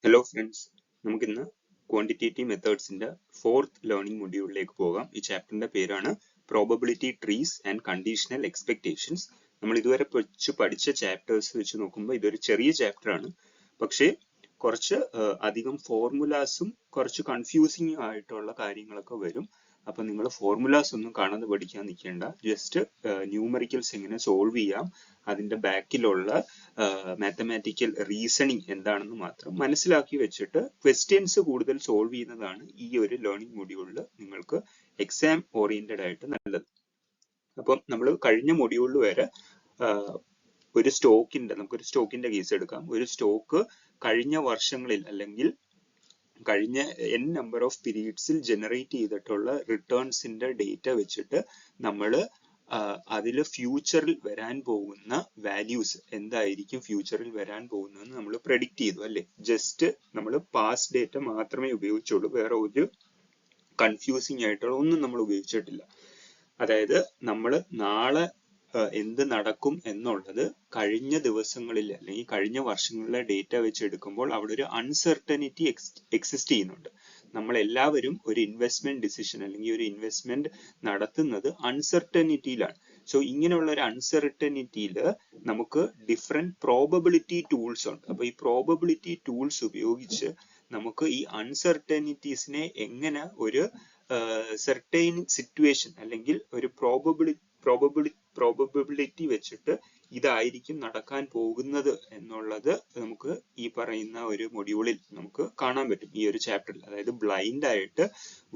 Hello friends, നമുക്കിന്ന് quantitative മെത്തേഡ്സിന്റെ fourth learning മൊഡ്യൂളിലേക്ക് പോകാം. ഈ ചാപ്റ്ററിന്റെ പേരാണ് probability trees and conditional expectations. നമ്മൾ ഇതുവരെ പഠിച്ച ചാപ്റ്റേഴ്സ് വെച്ച് നോക്കുമ്പോൾ ഇതൊരു ചെറിയ ചാപ്റ്റർ ആണ്, പക്ഷേ കുറച്ച് അധികം ഫോർമുലാസും കുറച്ച് കൺഫ്യൂസിങ് ആയിട്ടുള്ള കാര്യങ്ങളൊക്കെ വരും. അപ്പൊ നിങ്ങൾ ഫോർമുലാസ് ഒന്നും കാണാതെ പഠിക്കാൻ നിൽക്കേണ്ട, ജസ്റ്റ് ന്യൂമറിക്കൽസ് എങ്ങനെ സോൾവ് ചെയ്യാം, അതിന്റെ ബാക്കിലുള്ള മാത്തമാറ്റിക്കൽ റീസണിങ് എന്താണെന്ന് മാത്രം മനസ്സിലാക്കി വെച്ചിട്ട് ക്വസ്റ്റ്യൻസ് കൂടുതൽ സോൾവ് ചെയ്യുന്നതാണ് ഈ ഒരു ലേണിംഗ് മൊഡ്യൂളിൽ നിങ്ങൾക്ക് എക്സാം ഓറിയന്റഡ് ആയിട്ട് നല്ലത്. അപ്പം നമ്മൾ കഴിഞ്ഞ മൊഡ്യൂളിൽ വരെ നമുക്കൊരു സ്റ്റോക്കിന്റെ കേസ് എടുക്കാം. ഒരു സ്റ്റോക്ക് കഴിഞ്ഞ വർഷങ്ങളിൽ അല്ലെങ്കിൽ കഴിഞ്ഞ n നമ്പർ ഓഫ് പീരീഡ്സിൽ ജനറേറ്റ് ചെയ്തിട്ടുള്ള റിട്ടേൺസിന്റെ ഡേറ്റ വെച്ചിട്ട് നമ്മൾ അതിൽ ഫ്യൂച്ചറിൽ വരാൻ പോകുന്ന വാല്യൂസ് എന്തായിരിക്കും ഫ്യൂച്ചറിൽ വരാൻ പോകുന്നതെന്ന് നമ്മൾ പ്രെഡിക്റ്റ് ചെയ്തു അല്ലേ. ജസ്റ്റ് നമ്മൾ പാസ്റ്റ് ഡേറ്റ മാത്രമേ ഉപയോഗിച്ചുള്ളൂ, വേറെ ഒരു കൺഫ്യൂസിങ് ആയിട്ടുള്ള ഒന്നും നമ്മൾ ഉപയോഗിച്ചിട്ടില്ല. അതായത് നമ്മൾ നാളെ എന്ത് നടക്കും എന്നുള്ളത് കഴിഞ്ഞ ദിവസങ്ങളിൽ അല്ലെങ്കിൽ കഴിഞ്ഞ വർഷങ്ങളിലെ ഡേറ്റ വെച്ച് എടുക്കുമ്പോൾ അവിടെ ഒരു അൺസർട്ടനിറ്റി എക്സിസ്റ്റ് ചെയ്യുന്നുണ്ട്. നമ്മൾ എല്ലാവരും ഒരു ഇൻവെസ്റ്റ്മെന്റ് ഡിസിഷൻ അല്ലെങ്കിൽ ഒരു ഇൻവെസ്റ്റ്മെന്റ് നടത്തുന്നത് അൺസർട്ടനിറ്റിയിലാണ്. സോ ഇങ്ങനെയുള്ള ഒരു അൺസർട്ടനിറ്റിയിൽ നമുക്ക് ഡിഫറെന്റ് പ്രോബബിലിറ്റി ടൂൾസ് ഉണ്ട്. അപ്പൊ ഈ പ്രോബബിലിറ്റി ടൂൾസ് ഉപയോഗിച്ച് നമുക്ക് ഈ അൺസർട്ടനിറ്റീസിനെ എങ്ങനെ ഒരു സെർട്ടൈൻ സിറ്റുവേഷൻ അല്ലെങ്കിൽ ഒരു പ്രോബബിലിറ്റി വെച്ചിട്ട് ഇതായിരിക്കും നടക്കാൻ പോകുന്നത് എന്നുള്ളത് നമുക്ക് ഈ പറയുന്ന ഒരു മൊഡ്യൂളിൽ നമുക്ക് കാണാൻ പറ്റും. ഈ ഒരു ചാപ്റ്ററിൽ, അതായത് ബ്ലൈൻഡ് ആയിട്ട്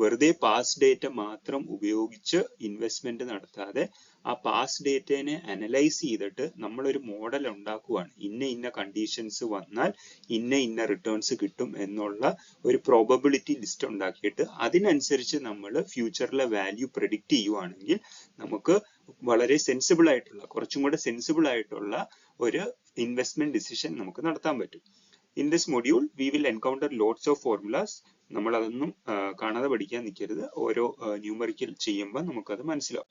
വെറുതെ പാസ്റ്റ് ഡേറ്റ മാത്രം ഉപയോഗിച്ച് ഇൻവെസ്റ്റ്മെന്റ് നടത്താതെ ആ പാസ്റ്റ് ഡേറ്റയെ അനലൈസ് ചെയ്തിട്ട് നമ്മളൊരു മോഡൽ ഉണ്ടാക്കുവാണ്. ഇന്ന കണ്ടീഷൻസ് വന്നാൽ ഇന്ന റിട്ടേൺസ് കിട്ടും എന്നുള്ള ഒരു പ്രോബബിലിറ്റി ലിസ്റ്റ് ഉണ്ടാക്കിയിട്ട് അതിനനുസരിച്ച് നമ്മൾ ഫ്യൂച്ചറിലെ വാല്യൂ പ്രെഡിക്റ്റ് ചെയ്യുവാണെങ്കിൽ നമുക്ക് വളരെ കുറച്ചും കൂടെ സെൻസിബിൾ ആയിട്ടുള്ള ഒരു ഇൻവെസ്റ്റ്മെന്റ് ഡിസിഷൻ നമുക്ക് നടത്താൻ പറ്റും. In this module we will encounter lots of formulas. നമ്മൾ അതൊന്നും കാണാതെ പഠിക്കാൻ നിൽക്കരുത്. ഓരോ ന്യൂമറിക്കൽ ചെയ്യുമ്പോൾ നമുക്കത് മനസ്സിലാവും.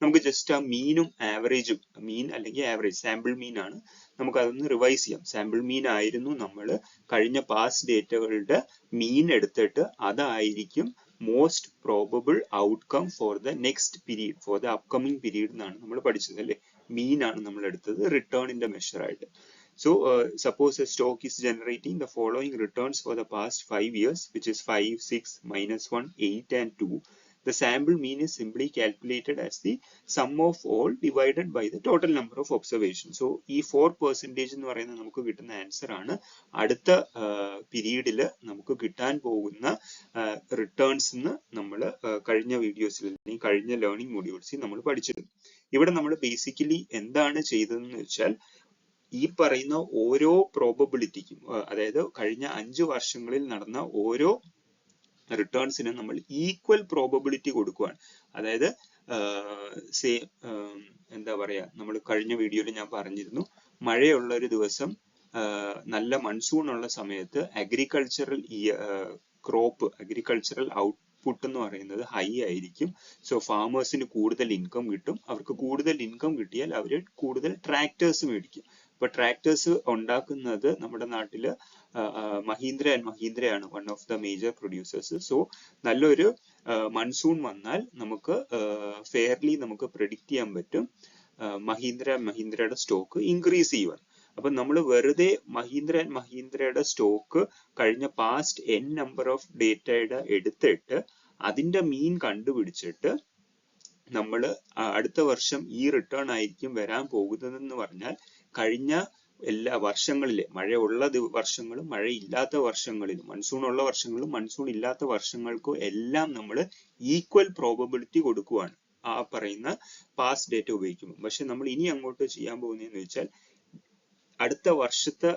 നമുക്ക് ജസ്റ്റ് ആ മീനും ആവറേജും, മീൻ അല്ലെങ്കിൽ ആവറേജ് സാമ്പിൾ മീൻ ആണ്, നമുക്ക് അതൊന്ന് റിവൈസ് ചെയ്യാം. സാമ്പിൾ മീൻ ആയിരുന്നു നമ്മൾ കഴിഞ്ഞ പാസ്റ്റ് ഡേറ്റകളുടെ മീൻ എടുത്തിട്ട് അതായിരിക്കും most probable outcome four the next period, for the upcoming period എന്നാണ് നമ്മൾ പഠിച്ചത് അല്ലേ. മീൻ ആണ് നമ്മൾ എടുത്തത് റിട്ടേണിന്റെ മെഷർ ആയിട്ട്. So suppose a stock is generating the following returns for the past 5 years, which is 5, 6, -1, 8 and 2. The sample mean is simply calculated as the sum of all divided by the total number of observations. So ഈ 4% എന്ന് പറയുന്നത് നമുക്ക് കിട്ടുന്ന answer ആണ് അടുത്ത പീരീഡിൽ നമുക്ക് കിട്ടാൻ പോകുന്ന റിട്ടേൺസ് എന്ന് നമ്മൾ കഴിഞ്ഞ വീഡിയോസിൽ അല്ലെങ്കിൽ കഴിഞ്ഞ ലേണിംഗ് മൊഡ്യൂൾസിൽ നമ്മൾ പഠിച്ചിരുന്നു. ഇവിടെ നമ്മൾ ബേസിക്കലി എന്താണ് ചെയ്തതെന്ന് വെച്ചാൽ ഈ പറയുന്ന ഓരോ പ്രോബബിലിറ്റിക്കും, അതായത് കഴിഞ്ഞ 5 വർഷങ്ങളിൽ നടന്ന ഓരോ റിട്ടേൺസിനും നമ്മൾ ഈക്വൽ പ്രോബബിലിറ്റി കൊടുക്കുകയാണ്. അതായത് എന്താ പറയാ, നമ്മൾ കഴിഞ്ഞ വീഡിയോയിൽ ഞാൻ പറഞ്ഞിരുന്നു, മഴയുള്ള ഒരു ദിവസം, നല്ല മൺസൂൺ ഉള്ള സമയത്ത് അഗ്രികൾച്ചറൽ ഔട്ട്പുട്ട് എന്ന് പറയുന്നത് ഹൈ ആയിരിക്കും. സോ ഫാമേഴ്സിന് കൂടുതൽ ഇൻകം കിട്ടും. അവർക്ക് കൂടുതൽ ഇൻകം കിട്ടിയാൽ അവർ കൂടുതൽ ട്രാക്ടേഴ്സ് മേടിക്കും. ഇപ്പൊ ട്രാക്ടേഴ്സ് ഉണ്ടാക്കുന്നത് നമ്മുടെ നാട്ടില് മഹീന്ദ്ര ആൻഡ് മഹീന്ദ്രയാണ് one of the major producers. So നല്ലൊരു മൺസൂൺ വന്നാൽ നമുക്ക് ഫെയർലി നമുക്ക് പ്രെഡിക്റ്റ് ചെയ്യാൻ പറ്റും മഹീന്ദ്രയുടെ സ്റ്റോക്ക് ഇൻക്രീസ് ചെയ്യുവാൻ. അപ്പൊ നമ്മൾ വെറുതെ മഹീന്ദ്രയുടെ സ്റ്റോക്ക് കഴിഞ്ഞ പാസ്റ്റ് n നമ്പർ ഓഫ് ഡേറ്റയുടെ എടുത്തിട്ട് അതിന്റെ മീൻ കണ്ടുപിടിച്ചിട്ട് നമ്മൾ അടുത്ത വർഷം ഈ റിട്ടേൺ ആയിരിക്കും വരാൻ പോകുന്നതെന്ന് പറഞ്ഞാൽ കഴിഞ്ഞ എല്ലാ വർഷങ്ങളിലെ മഴയുള്ള വർഷങ്ങളും മഴയില്ലാത്ത വർഷങ്ങളിലും മൺസൂൺ ഉള്ള വർഷങ്ങളും മൺസൂൺ ഇല്ലാത്ത വർഷങ്ങൾക്കും എല്ലാം നമ്മൾ ഈക്വൽ പ്രോബബിലിറ്റി കൊടുക്കുവാണ് ആ പറയുന്ന പാസ്റ്റ് ഡേറ്റ ഉപയോഗിക്കുമ്പോൾ. പക്ഷെ നമ്മൾ ഇനി അങ്ങോട്ട് ചെയ്യാൻ പോകുന്നതെന്ന് വെച്ചാൽ അടുത്ത വർഷത്തെ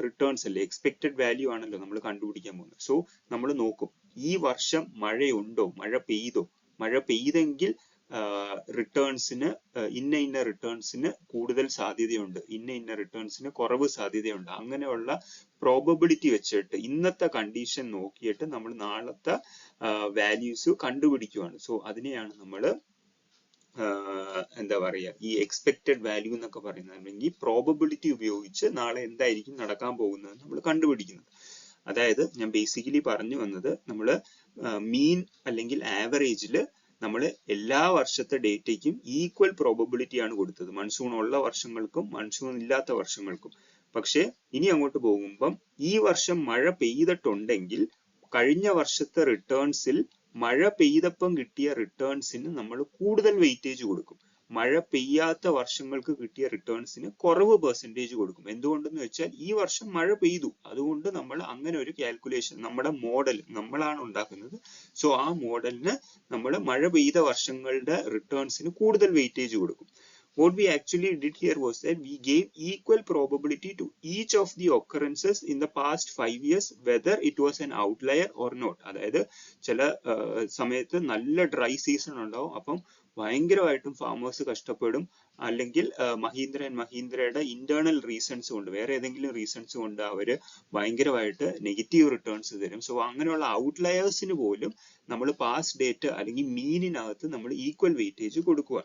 റിട്ടേൺസ് അല്ലേ, എക്സ്പെക്റ്റഡ് വാല്യൂ ആണല്ലോ നമ്മൾ കണ്ടുപിടിക്കാൻ പോകുന്നത്. സോ നമ്മൾ നോക്കും ഈ വർഷം മഴയുണ്ടോ, മഴ പെയ്തെങ്കിൽ റിട്ടേൺസിന് ഇന്ന റിട്ടേൺസിന് കൂടുതൽ സാധ്യതയുണ്ട്, ഇന്ന റിട്ടേൺസിന് കുറവ് സാധ്യതയുണ്ട്. അങ്ങനെയുള്ള പ്രോബബിലിറ്റി വെച്ചിട്ട് ഇന്നത്തെ കണ്ടീഷൻ നോക്കിയിട്ട് നമ്മൾ നാളത്തെ വാല്യൂസ് കണ്ടുപിടിക്കുവാണ്. സോ അതിനെയാണ് നമ്മൾ എന്താ പറയുക, ഈ എക്സ്പെക്റ്റഡ് വാല്യൂ എന്നൊക്കെ പറയുന്നത്, അല്ലെങ്കിൽ പ്രോബബിലിറ്റി ഉപയോഗിച്ച് നാളെ എന്തായിരിക്കും നടക്കാൻ പോകുന്നത് നമ്മൾ കണ്ടുപിടിക്കുന്നത്. അതായത് ഞാൻ ബേസിക്കലി പറഞ്ഞു വന്നത്, നമ്മൾ മീൻ അല്ലെങ്കിൽ ആവറേജിൽ നമ്മൾ എല്ലാ വർഷത്തെ ഡേറ്റയ്ക്കും ഈക്വൽ പ്രോബബിലിറ്റി ആണ് കൊടുത്തത്, മൺസൂൺ ഉള്ള വർഷങ്ങൾക്കും മൺസൂൺ ഇല്ലാത്ത വർഷങ്ങൾക്കും. പക്ഷെ ഇനി അങ്ങോട്ട് പോകുമ്പം ഈ വർഷം മഴ പെയ്തിട്ടുണ്ടെങ്കിൽ കഴിഞ്ഞ വർഷത്തെ റിട്ടേൺസിൽ മഴ പെയ്തപ്പം കിട്ടിയ റിട്ടേൺസിന് നമ്മൾ കൂടുതൽ വെയിറ്റേജ് കൊടുക്കും, മഴ പെയ്യാത്ത വർഷങ്ങൾക്ക് കിട്ടിയ റിട്ടേൺസിന് കുറവ് പെർസെൻറ്റേജ് കൊടുക്കും. എന്തുകൊണ്ടെന്ന് വെച്ചാൽ ഈ വർഷം മഴ പെയ്തു, അതുകൊണ്ട് നമ്മൾ അങ്ങനെ ഒരു കാൽക്കുലേഷൻ, നമ്മുടെ മോഡൽ നമ്മളാണ് ഉണ്ടാക്കുന്നത്. സോ ആ മോഡലിന് നമ്മൾ മഴ പെയ്ത വർഷങ്ങളുടെ റിട്ടേൺസിന് കൂടുതൽ വെയിറ്റേജ് കൊടുക്കും. What we actually did here was that we gave equal probability to each of the occurrences in the past 5 years, whether it was an outlier or not. അതായത് ചില സമയത്ത് നല്ല ഡ്രൈ സീസൺ ഉണ്ടാവും, അപ്പം ഭയങ്കരമായിട്ടും ഫാമേഴ്സ് കഷ്ടപ്പെടും, അല്ലെങ്കിൽ Mahindra and മഹീന്ദ്രയുടെ internal reasons കൊണ്ട്, വേറെ ഏതെങ്കിലും റീസൺസ് കൊണ്ട് അവര് ഭയങ്കരമായിട്ട് നെഗറ്റീവ് റിട്ടേൺസ് തരും. സോ അങ്ങനെയുള്ള ഔട്ട്ലയേഴ്സിന് പോലും നമ്മൾ പാസ്റ്റ് ഡേറ്റ് അല്ലെങ്കിൽ മീനിനകത്ത് നമ്മൾ ഈക്വൽ വെയിറ്റേജ് കൊടുക്കുക.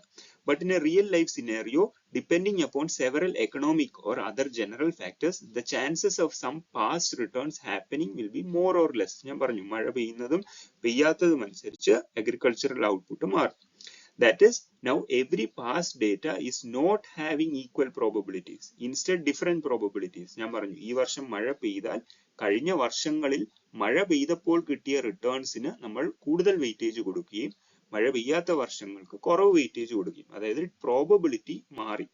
But in a real life scenario, depending upon several economic or other general factors, the chances of some past returns happening will be more or less. ഞാൻ പറഞ്ഞു, മഴ പെയ്യുന്നതും പെയ്യാത്തതും അനുസരിച്ച് അഗ്രികൾച്ചറൽ ഔട്ട്പുട്ട് മാറും. That is, now every past data is not having equal probabilities. Instead, different probabilities. ഞാൻ പറഞ്ഞു, ഈ വർഷം മഴ പെയ്താൽ കഴിഞ്ഞ വർഷങ്ങളിൽ മഴ പെയ്തപ്പോൾ കിട്ടിയ റിട്ടേൺസിന് നമ്മൾ കൂടുതൽ വെയിറ്റേജ് കൊടുക്കുകയും മഴ പെയ്യാത്ത വർഷങ്ങൾക്ക് കുറവ് വെയിറ്റേജ് കൊടുക്കും. അതായത് പ്രോബബിലിറ്റി മാറി.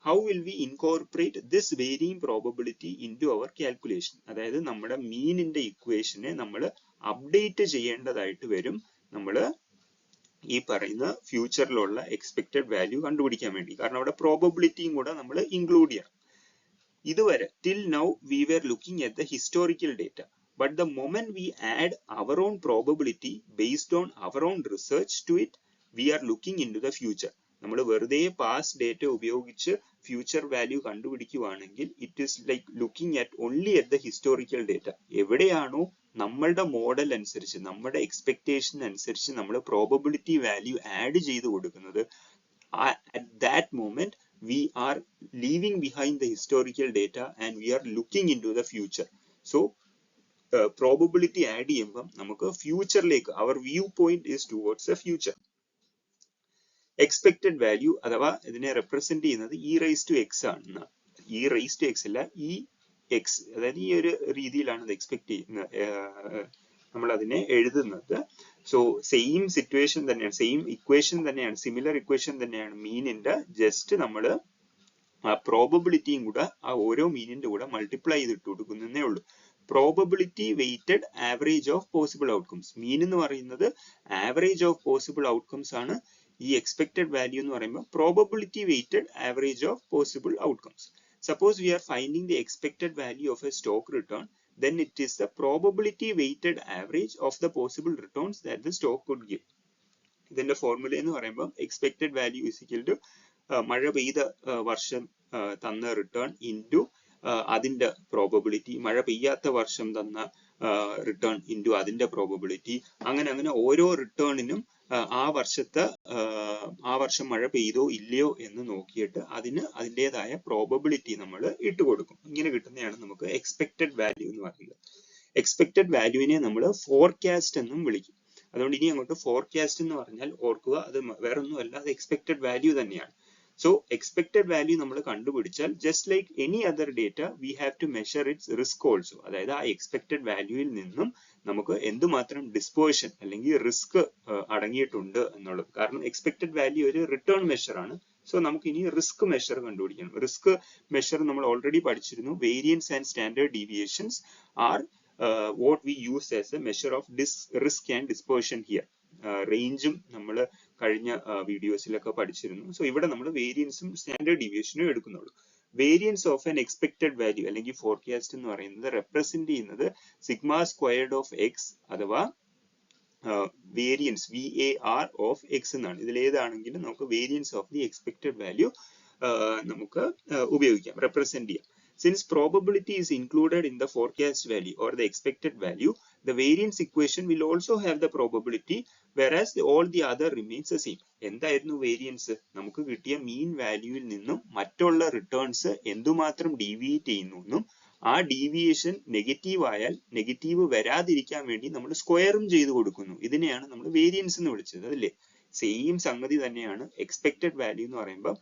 How will we incorporate this varying probability into our calculation? അതായത് നമ്മുടെ മീനിന്റെ ഇക്വേഷനെ നമ്മൾ അപ്ഡേറ്റ് ചെയ്യേണ്ടതായിട്ട് വരും, നമ്മൾ ഈ പറയുന്ന ഫ്യൂച്ചറിലുള്ള എക്സ്പെക്റ്റഡ് വാല്യൂ കണ്ടുപിടിക്കാൻ വേണ്ടി. കാരണം അവിടെ പ്രോബബിലിറ്റിയും കൂടെ നമ്മൾ ഇൻക്ലൂഡ് ചെയ്യണം. ഇതുവരെ till now we were looking at the historical data. But the moment we add our own probability based on our own research to it, we are looking into the future. നമ്മൾ വെറുതെ past data ഉപയോഗിച്ച് future value കണ്ടുപിടിക്കുകയാണെങ്കിൽ it is like looking at only at the historical data. എവിടെയാണോ നമ്മളുടെ model അനുസരിച്ച്, നമ്മുടെ expectation അനുസരിച്ച് നമ്മൾ പ്രോബബിലിറ്റി വാല്യൂ ആഡ് ചെയ്ത് കൊടുക്കുന്നത്, at that moment we are leaving behind the historical data and we are looking into the future. So probability add ചെയ്യുമ്പം നമുക്ക് ഫ്യൂച്ചറിലേക്ക്, അവർ view point is towards the future. Expected value അഥവാ ഇതിനെ represent ചെയ്യുന്നത് e raise to x ആണ്. E raise to x അല്ല, e x. അതായത് ഈ ഒരു രീതിയിലാണ് ഇത് എക്സ്പെക്ട് ചെയ്യുന്നത്, നമ്മൾ അതിനെ എഴുതുന്നത്. സോ സെയിം സിറ്റുവേഷൻ തന്നെയാണ്, സെയിം ഇക്വേഷൻ തന്നെയാണ്, സിമിലർ ഇക്വേഷൻ തന്നെയാണ് മീനിന്റെ. ജസ്റ്റ് നമ്മൾ ആ പ്രോബബിലിറ്റിയും കൂടെ ആ ഓരോ മീനിന്റെ കൂടെ മൾട്ടിപ്ലൈ ചെയ്തിട്ട് കൊടുക്കുന്നേ ഉള്ളൂ. Probability weighted average of possible outcomes. Mean എന്ന് പറയുന്നത് ആവറേജ് ഓഫ് പോസിബിൾ ഔട്ട്കംസ് ആണ്. ഈ എക്സ്പെക്റ്റഡ് വാല്യൂ എന്ന് പറയുമ്പോൾ probability weighted average of possible outcomes. Suppose we are finding the expected value of a stock return, then it is the probability weighted average of the possible returns that the stock could give. ഇതിന്റെ formula എന്ന് പറയുമ്പോൾ expected value is equal to മഴ പെയ്ത വർഷം തന്ന return into അതിന്റെ probability, മഴ പെയ്യാത്ത വർഷം തന്ന റിട്ടേൺ ഇൻറ്റു അതിന്റെ പ്രോബബിലിറ്റി. അങ്ങനെ ഓരോ റിട്ടേണിനും ആ വർഷം മഴ പെയ്തോ ഇല്ലയോ എന്ന് നോക്കിയിട്ട് അതിൻ്റെതായ പ്രോബബിലിറ്റി നമ്മൾ ഇട്ട് കൊടുക്കും. ഇങ്ങനെ കിട്ടുന്നതാണ് നമുക്ക് എക്സ്പെക്റ്റഡ് വാല്യൂ എന്ന് പറയുന്നത്. എക്സ്പെക്റ്റഡ് വാല്യൂവിനെ നമ്മൾ ഫോർകാസ്റ്റ് എന്നും വിളിക്കും. അതുകൊണ്ട് ഇനി അങ്ങോട്ട് ഫോർകാസ്റ്റ് എന്ന് പറഞ്ഞാൽ ഓർക്കുക, അത് വേറൊന്നുമല്ല, അത് എക്സ്പെക്റ്റഡ് വാല്യൂ തന്നെയാണ്. സോ എക്സ്പെക്റ്റഡ് വാല്യൂ നമ്മൾ കണ്ടുപിടിച്ചാൽ just like any other data we have to measure its risk also. അതായത് ആ എക്സ്പെക്റ്റഡ് വാല്യൂവിൽ നിന്നും നമുക്ക് എന്തുമാത്രം ഡിസ്പേർഷൻ അല്ലെങ്കിൽ റിസ്ക് അടങ്ങിയിട്ടുണ്ട് എന്നുള്ളത്. കാരണം എക്സ്പെക്റ്റഡ് വാല്യൂ ഒരു റിട്ടേൺ മെഷർ ആണ്. സോ നമുക്ക് ഇനി റിസ്ക് മെഷർ കണ്ടുപിടിക്കണം. റിസ്ക് മെഷർ നമ്മൾ ഓൾറെഡി പഠിച്ചിരുന്നു. Variance and standard deviations are what we use as a measure of risk and dispersion here. റേഞ്ചും നമ്മൾ കഴിഞ്ഞ വീഡിയോസിലൊക്കെ പഠിച്ചിരുന്നു. സോ ഇവിടെ നമ്മൾ വേരിയൻസും സ്റ്റാൻഡേർഡ് ഡീവിയേഷനും എടുക്കുന്നുള്ളൂ. Variance of an expected value അല്ലെങ്കിൽ ഫോർകാസ്റ്റ് എന്ന് പറയുന്നത് റെപ്രസെന്റ് ചെയ്യുന്നത് സിഗ്മ സ്ക്വയർഡ് ഓഫ് എക്സ് അഥവാ വേരിയൻസ് VAR ഓഫ് എക്സ് എന്നാണ്. ഇതിൽ ഏതാണെങ്കിലും നമുക്ക് variance of the expected value നമുക്ക് ഉപയോഗിക്കാം, റെപ്രസെന്റ് ചെയ്യാം. Since probability is included in the forecast value or the expected value, the variance equation will also have the probability, whereas all the other remains the same. എന്തായിരുന്നു variance? നമുക്ക് കിട്ടിയ മീൻ വാല്യൂവിൽ നിന്നും മറ്റുള്ള returns എന്തുമാത്രം deviate ചെയ്യുന്നു എന്നും ആ ഡീവിയേഷൻ നെഗറ്റീവ് ആയാൽ നെഗറ്റീവ് വരാതിരിക്കാൻ വേണ്ടി നമ്മൾ സ്ക്വയറും ചെയ്ത് കൊടുക്കുന്നു. ഇതിനെയാണ് നമ്മൾ വേരിയൻസ് എന്ന് വിളിച്ചത്, അല്ലേ? സെയിം സംഗതി തന്നെയാണ് എക്സ്പെക്റ്റഡ് വാല്യൂ എന്ന് പറയുമ്പോൾ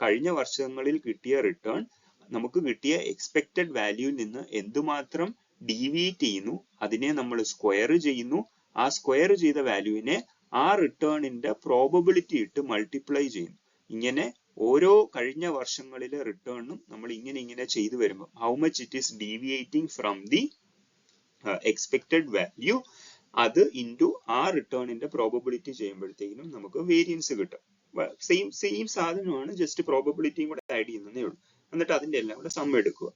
കഴിഞ്ഞ വർഷങ്ങളിൽ കിട്ടിയ റിട്ടേൺ നമുക്ക് കിട്ടിയ എക്സ്പെക്റ്റഡ് വാല്യൂവിൽ നിന്ന് എന്തുമാത്രം ഡീവിയേറ്റ് ചെയ്യുന്നു അതിനെ നമ്മൾ സ്ക്വയർ ചെയ്യുന്നു. ആ സ്ക്വയർ ചെയ്ത വാല്യൂവിനെ ആ റിട്ടേണിന്റെ പ്രോബബിലിറ്റി ഇട്ട് മൾട്ടിപ്ലൈ ചെയ്യുന്നു. ഇങ്ങനെ ഓരോ കഴിഞ്ഞ വർഷങ്ങളിലെ റിട്ടേണും നമ്മൾ ഇങ്ങനെ ചെയ്തു വരുമ്പോൾ how much it is deviating from the expected value, അത് ഇൻറ്റു ആ റിട്ടേണിന്റെ പ്രോബബിലിറ്റി ചെയ്യുമ്പോഴത്തേക്കും നമുക്ക് വേരിയൻസ് കിട്ടും. സെയിം സാധനമാണ്, ജസ്റ്റ് പ്രോബബിലിറ്റിയും കൂടെ ആഡ് ചെയ്യുന്നതേ ഉള്ളൂ. എന്നിട്ട് അതിന്റെ എല്ലാം കൂടെ സം എടുക്കുക.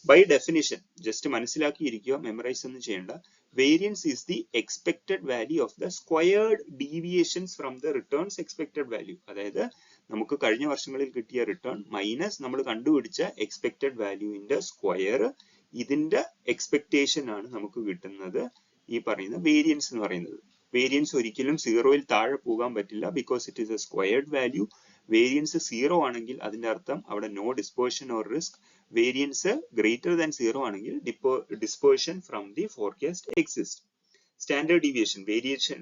ബൈ ഡെഫിനിഷൻ ജസ്റ്റ് മനസ്സിലാക്കിയിരിക്കുക, മെമ്മറൈസ് ഒന്നും ചെയ്യേണ്ട. Variance is the expected value of the squared deviations from the returns expected value. അതായത് നമുക്ക് കഴിഞ്ഞ വർഷങ്ങളിൽ കിട്ടിയ റിട്ടേൺ മൈനസ് നമ്മൾ കണ്ടുപിടിച്ച എക്സ്പെക്റ്റഡ് വാല്യൂവിന്റെ സ്ക്വയർ, ഇതിന്റെ എക്സ്പെക്ടേഷൻ ആണ് നമുക്ക് കിട്ടുന്നത് ഈ പറയുന്ന വേരിയൻസ് എന്ന് പറയുന്നത്. വേരിയൻസ് ഒരിക്കലും സീറോയിൽ താഴെ പോകാൻ പറ്റില്ല, because it is a squared value. Variance zero ആണെങ്കിൽ അതിന്റെ അർത്ഥം അവിടെ no dispersion or risk. Variance greater than zero ആണെങ്കിൽ dispersion from the forecast exist. Standard deviation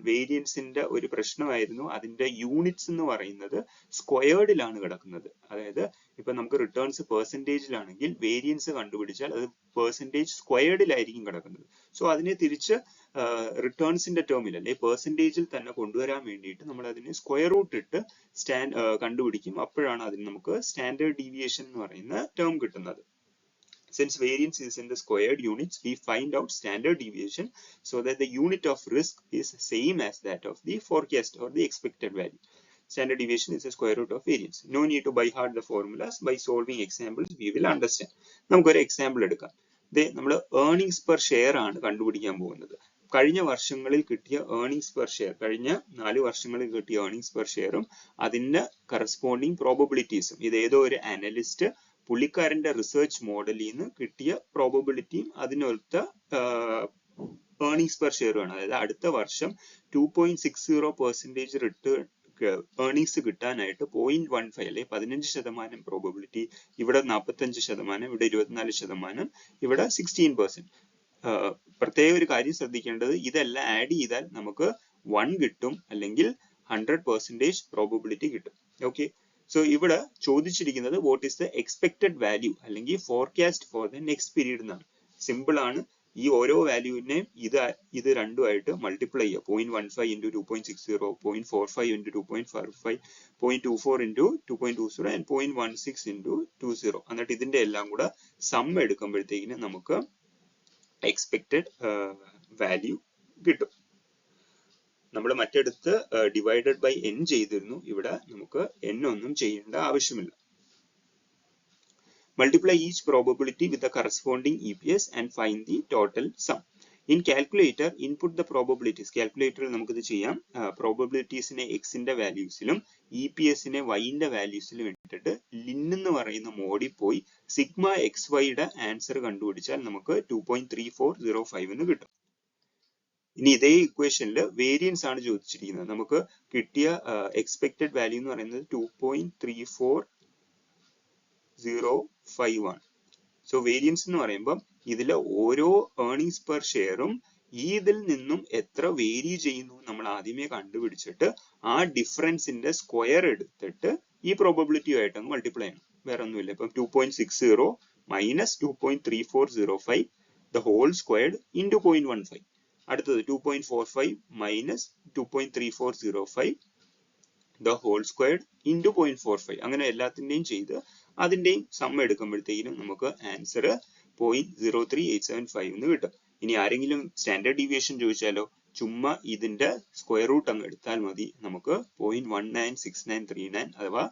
വേരിയൻസിന്റെ ഒരു പ്രശ്നമായിരുന്നു, അതിന്റെ യൂണിറ്റ്സ് എന്ന് പറയുന്നത് സ്ക്വയേർഡിലാണ് കിടക്കുന്നത്. അതായത് ഇപ്പൊ നമുക്ക് റിട്ടേൺസ് പെർസെന്റേജിലാണെങ്കിൽ വേരിയൻസ് കണ്ടുപിടിച്ചാൽ അത് പെർസെന്റേജ് സ്ക്വയേർഡിലായിരിക്കും കിടക്കുന്നത്. സോ അതിനെ തിരിച്ച് റിട്ടേൺസിന്റെ ടേമിൽ അല്ലെ പെർസെന്റേജിൽ തന്നെ കൊണ്ടുവരാൻ വേണ്ടിയിട്ട് നമ്മൾ അതിനെ സ്ക്വയർ റൂട്ട് ഇട്ട് കണ്ടുപിടിക്കും. അപ്പോഴാണ് അതിന് നമുക്ക് സ്റ്റാൻഡേർഡ് ഡീവിയേഷൻ എന്ന് പറയുന്ന ടേം കിട്ടുന്നത്. Since variance is in the squared units, we find out standard deviation so that the unit of risk is same as that of the forecast or the expected value. Standard deviation is the square root of variance. No need to by heart the formulas. By solving examples, we will understand. നമുക്കൊരു example എടുക്കാം. നമ്മൾ earnings per share ആണ് കണ്ടുപിടിക്കാൻ പോകുന്നത്. കഴിഞ്ഞ വർഷങ്ങളിൽ കിട്ടിയ earnings per share, കഴിഞ്ഞ 4 വർഷങ്ങളിൽ കിട്ടിയ ഏർണിംഗ്സ് പെർ ഷെയറും അതിന്റെ കറസ്പോണ്ടിങ് പ്രോബബിലിറ്റീസും, ഇത് ഏതോ ഒരു അനലിസ്റ്റ് പുള്ളിക്കാരന്റെ റിസർച്ച് മോഡലിൽ നിന്ന് കിട്ടിയ പ്രോബബിലിറ്റിയും അതിനൊത്ത ഏർണിംഗ്സ് പെർ ഷെയറുമാണ്. അതായത് അടുത്ത വർഷം 2.60% റിട്ടേൺ ഏർണിംഗ്സ് കിട്ടാനായിട്ട് 0.15 അല്ലെ 15% പ്രോബബിലിറ്റി, ഇവിടെ 45%, ഇവിടെ 24%, ഇവിടെ 16%. പ്രത്യേക ഒരു കാര്യം ശ്രദ്ധിക്കേണ്ടത്, ഇതെല്ലാം ആഡ് ചെയ്താൽ നമുക്ക് 1 കിട്ടും, അല്ലെങ്കിൽ 100% പ്രോബബിലിറ്റി കിട്ടും. ഓക്കെ, സോ ഇവിടെ ചോദിച്ചിരിക്കുന്നത് what is the expected value അല്ലെങ്കിൽ forecast for the next period എന്നാണ്. സിമ്പിൾ ആണ്. ഈ ഓരോ വാല്യൂവിനെയും ഇത് രണ്ടുമായിട്ട് മൾട്ടിപ്ലൈ ചെയ്യുക. 0.15 into 2.60, 0.45 into 2.45, 0.24 into 2.20 and 0.16 into 20. എന്നിട്ട് ഇതിന്റെ എല്ലാം കൂടെ സം എടുക്കുമ്പോഴത്തേക്കിന് നമുക്ക് എക്സ്പെക്റ്റഡ് വാല്യൂ കിട്ടും. നമ്മൾ മറ്റെടുത്ത് ഡിവൈഡഡ് ബൈ n ചെയ്തിരുന്നു. ഇവിടെ നമുക്ക് n ഒന്നും ചെയ്യേണ്ട ആവശ്യമില്ല. Multiply each probability with the corresponding EPS and find the total sum. In calculator, input the probabilities. Calculator നമുക്ക് ഇത് ചെയ്യാം. Probabilitiesനെ x ന്റെ വാല്യൂസിലും EPSനെ y ന്റെ വാല്യൂസിലും ഇട്ടിട്ട് lin എന്ന് പറയുന്ന മോഡിൽ പോയി സിഗ്മ xy യുടെ ആൻസർ കണ്ടുപിടിച്ചാൽ നമുക്ക് 2.3405 എന്ന് കിട്ടും. ഇനി ഇതേ ഇക്വേഷനിൽ വേരിയൻസ് ആണ് ചോദിച്ചിരിക്കുന്നത്. നമുക്ക് കിട്ടിയ എക്സ്പെക്റ്റഡ് വാല്യൂ എന്ന് പറയുന്നത് 2.3405 ആണ്. സോ വേരിയൻസ് എന്ന് പറയുമ്പോൾ ഇതിലെ ഓരോ ഏർണിംഗ്സ് പെർ ഷെയറും ഇതിൽ നിന്നും എത്ര വേരി ചെയ്യുന്നു നമ്മൾ ആദ്യമേ കണ്ടുപിടിച്ചിട്ട് ആ ഡിഫറൻസിന്റെ സ്ക്വയർ എടുത്തിട്ട് ഈ പ്രോബബിലിറ്റിയുമായിട്ട് അങ്ങ് മൾട്ടിപ്ലൈ ചെയ്യണം. വേറെ ഒന്നുമില്ല. ഇപ്പം 2.60 minus 2.3405 the whole squared into 0.15. അടുത്തത് 2.45 minus 2.3405 the whole squared into 0.45. അങ്ങനെ എല്ലാത്തിൻ്റെയും ചെയ്ത് അതിൻ്റെയും സം എടുക്കുമ്പോഴത്തേക്കും നമുക്ക് ആൻസർ 0.03875 എന്ന് കിട്ടും. ഇനി ആരെങ്കിലും സ്റ്റാൻഡേർഡ് ഡീവിയേഷൻ ചോദിച്ചാലോ, ചുമ്മാ ഇതിന്റെ സ്ക്വയർ റൂട്ട് അങ്ങ് എടുത്താൽ മതി. നമുക്ക് 0.196939 അഥവാ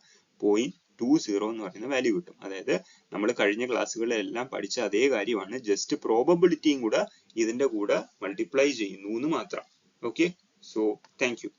0.20 എന്ന് പറയുന്ന വാല്യൂ കിട്ടും. അതായത് നമ്മൾ കഴിഞ്ഞ ക്ലാസ്സുകളിലെല്ലാം പഠിച്ച അതേ കാര്യമാണ്, ജസ്റ്റ് പ്രോബബിലിറ്റിയും കൂടെ ഇതിന്റെ കൂടെ മൾട്ടിപ്ലൈ ചെയ്യുന്നു എന്ന് മാത്രം. Okay, so thank you.